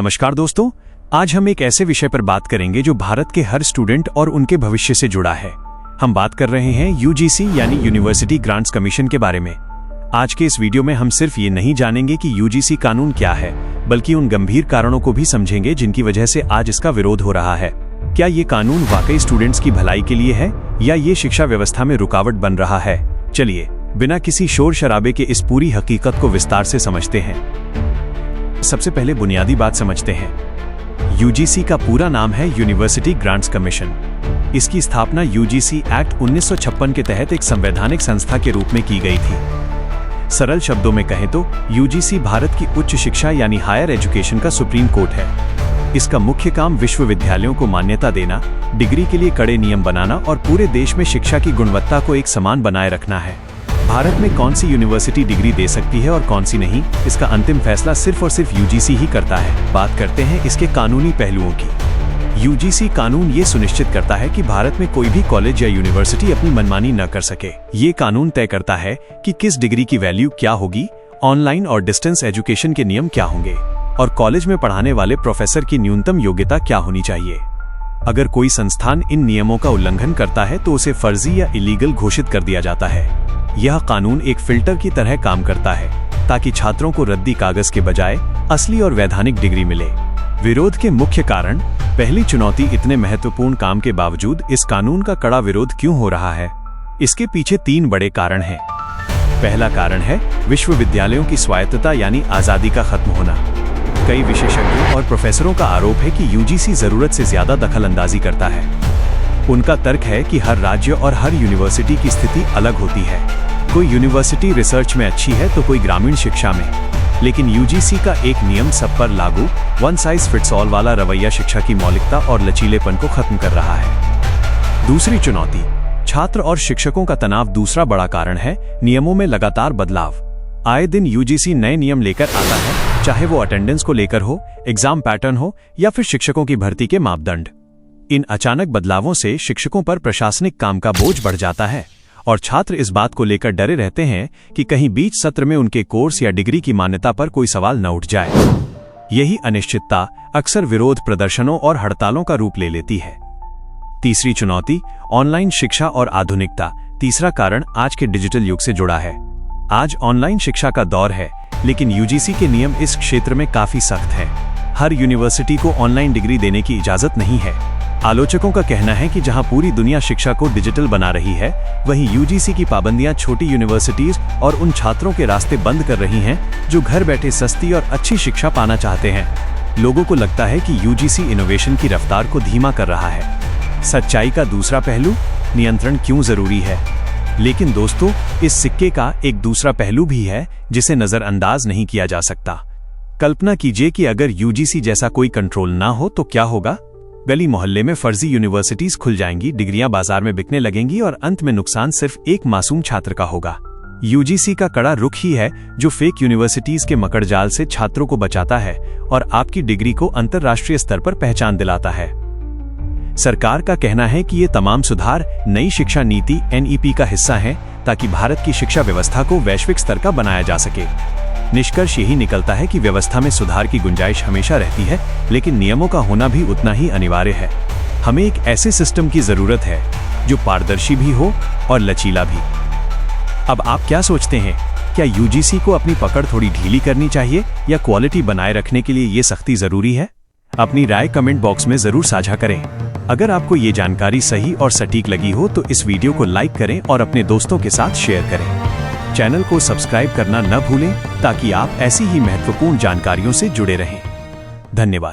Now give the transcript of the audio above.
नमस्कार दोस्तों, आज हम एक ऐसे विषय पर बात करेंगे जो भारत के हर स्टूडेंट और उनके भविष्य से जुड़ा है। हम बात कर रहे हैं यूजीसी यानी यूनिवर्सिटी ग्रांट्स कमीशन के बारे में। आज के इस वीडियो में हम सिर्फ ये नहीं जानेंगे कि यूजीसी कानून क्या है, बल्कि उन गंभीर कारणों को भी समझेंगे जिनकी वजह से आज इसका विरोध हो रहा है। क्या ये कानून वाकई स्टूडेंट्स की भलाई के लिए है या ये शिक्षा व्यवस्था में रुकावट बन रहा है? चलिए बिना किसी शोर शराबे के इस पूरी हकीकत को विस्तार से समझते हैं। सबसे पहले बुनियादी बात समझते हैं। यूजीसी का पूरा नाम है यूनिवर्सिटी ग्रांट्स कमीशन। इसकी स्थापना यूजीसी एक्ट 1956 के तहत एक संवैधानिक संस्था के रूप में की गई थी। सरल शब्दों में कहें तो यूजीसी भारत की उच्च शिक्षा यानी हायर एजुकेशन का सुप्रीम कोर्ट है। इसका मुख्य काम विश्वविद्यालयों को मान्यता देना, डिग्री के लिए कड़े नियम बनाना और पूरे देश में शिक्षा की गुणवत्ता को एक समान बनाए रखना है। भारत में कौन सी यूनिवर्सिटी डिग्री दे सकती है और कौन सी नहीं, इसका अंतिम फैसला सिर्फ और सिर्फ यूजीसी ही करता है। बात करते हैं इसके कानूनी पहलुओं की। यूजीसी कानून ये सुनिश्चित करता है कि भारत में कोई भी कॉलेज या यूनिवर्सिटी अपनी मनमानी न कर सके। ये कानून तय करता है कि किस डिग्री की वैल्यू क्या होगी, ऑनलाइन और डिस्टेंस एजुकेशन के नियम क्या होंगे और कॉलेज में पढ़ाने वाले प्रोफेसर की न्यूनतम योग्यता क्या होनी चाहिए। अगर कोई संस्थान इन नियमों का उल्लंघन करता है तो उसे फर्जी या इलीगल घोषित कर दिया जाता है। यह कानून एक फिल्टर की तरह काम करता है ताकि छात्रों को रद्दी कागज के बजाय असली और वैधानिक डिग्री मिले। विरोध के मुख्य कारण। पहली चुनौती, इतने महत्वपूर्ण काम के बावजूद इस कानून का कड़ा विरोध क्यों हो रहा है? इसके पीछे 3 बड़े कारण हैं। पहला कारण है विश्वविद्यालयों की स्वायत्तता यानी आजादी का खत्म होना। कई विशेषज्ञों और प्रोफेसरों का आरोप है कि यूजीसी जरूरत से ज्यादा दखल-अंदाजी करता है। उनका तर्क है कि हर राज्य और हर यूनिवर्सिटी की स्थिति अलग होती है। कोई यूनिवर्सिटी रिसर्च में अच्छी है तो कोई ग्रामीण शिक्षा में। लेकिन यूजीसी का एक नियम सब पर लागू, वन साइज फिट्स ऑल वाला रवैया शिक्षा की मौलिकता और लचीलेपन को खत्म कर रहा है। दूसरी चुनौती, छात्र और शिक्षकों का तनाव। दूसरा बड़ा कारण है नियमों में लगातार बदलाव। आए दिन यूजीसी नए नियम लेकर आता है, चाहे वो अटेंडेंस को लेकर हो, एग्जाम पैटर्न हो या फिर शिक्षकों की भर्ती के मापदंड। इन अचानक बदलावों से शिक्षकों पर प्रशासनिक काम का बोझ बढ़ जाता है और छात्र इस बात को लेकर डरे रहते हैं कि कहीं बीच सत्र में उनके कोर्स या डिग्री की मान्यता पर कोई सवाल न उठ जाए। यही अनिश्चितता अक्सर विरोध प्रदर्शनों और हड़तालों का रूप ले लेती है। तीसरी चुनौती, ऑनलाइन शिक्षा और आधुनिकता। तीसरा कारण आज के डिजिटल युग से जुड़ा है। आज ऑनलाइन शिक्षा का दौर है, लेकिन यूजीसी के नियम इस क्षेत्र में काफी सख्त हैं। हर यूनिवर्सिटी को ऑनलाइन डिग्री देने की इजाजत नहीं है। आलोचकों का कहना है कि जहां पूरी दुनिया शिक्षा को डिजिटल बना रही है, वहीं यूजीसी की पाबंदियां छोटी यूनिवर्सिटीज और उन छात्रों के रास्ते बंद कर रही हैं जो घर बैठे सस्ती और अच्छी शिक्षा पाना चाहते हैं। लोगों को लगता है कि यूजीसी इनोवेशन की रफ्तार को धीमा कर रहा है। सच्चाई का दूसरा पहलू, नियंत्रण क्यों जरूरी है? लेकिन दोस्तों, इस सिक्के का एक दूसरा पहलू भी है जिसे नजरअंदाज नहीं किया जा सकता। कल्पना कीजिए कि अगर यूजीसी जैसा कोई कंट्रोल ना हो तो क्या होगा? गली मोहल्ले में फर्जी यूनिवर्सिटीज खुल जाएंगी, डिग्रियां बाजार में बिकने लगेंगी और अंत में नुकसान सिर्फ एक मासूम छात्र का होगा। यूजीसी का कड़ा रुख ही है जो फेक यूनिवर्सिटीज के मकड़जाल से छात्रों को बचाता है और आपकी डिग्री को अंतर्राष्ट्रीय स्तर पर पहचान दिलाता है। सरकार का कहना है कि ये तमाम सुधार नई शिक्षा नीति NEP का हिस्सा हैं ताकि भारत की शिक्षा व्यवस्था को वैश्विक स्तर का बनाया जा सके। निष्कर्ष यही निकलता है कि व्यवस्था में सुधार की गुंजाइश हमेशा रहती है, लेकिन नियमों का होना भी उतना ही अनिवार्य है। हमें एक ऐसे सिस्टम की जरूरत है जो पारदर्शी भी हो और लचीला भी। अब आप क्या सोचते हैं? क्या यूजीसी को अपनी पकड़ थोड़ी ढीली करनी चाहिए या क्वालिटी बनाए रखने के लिए ये सख्ती जरूरी है? अपनी राय कमेंट बॉक्स में जरूर साझा करें। अगर आपको ये जानकारी सही और सटीक लगी हो तो इस वीडियो को लाइक करें और अपने दोस्तों के साथ शेयर करें। चैनल को सब्सक्राइब करना न भूलें ताकि आप ऐसी ही महत्वपूर्ण जानकारियों से जुड़े रहें। धन्यवाद।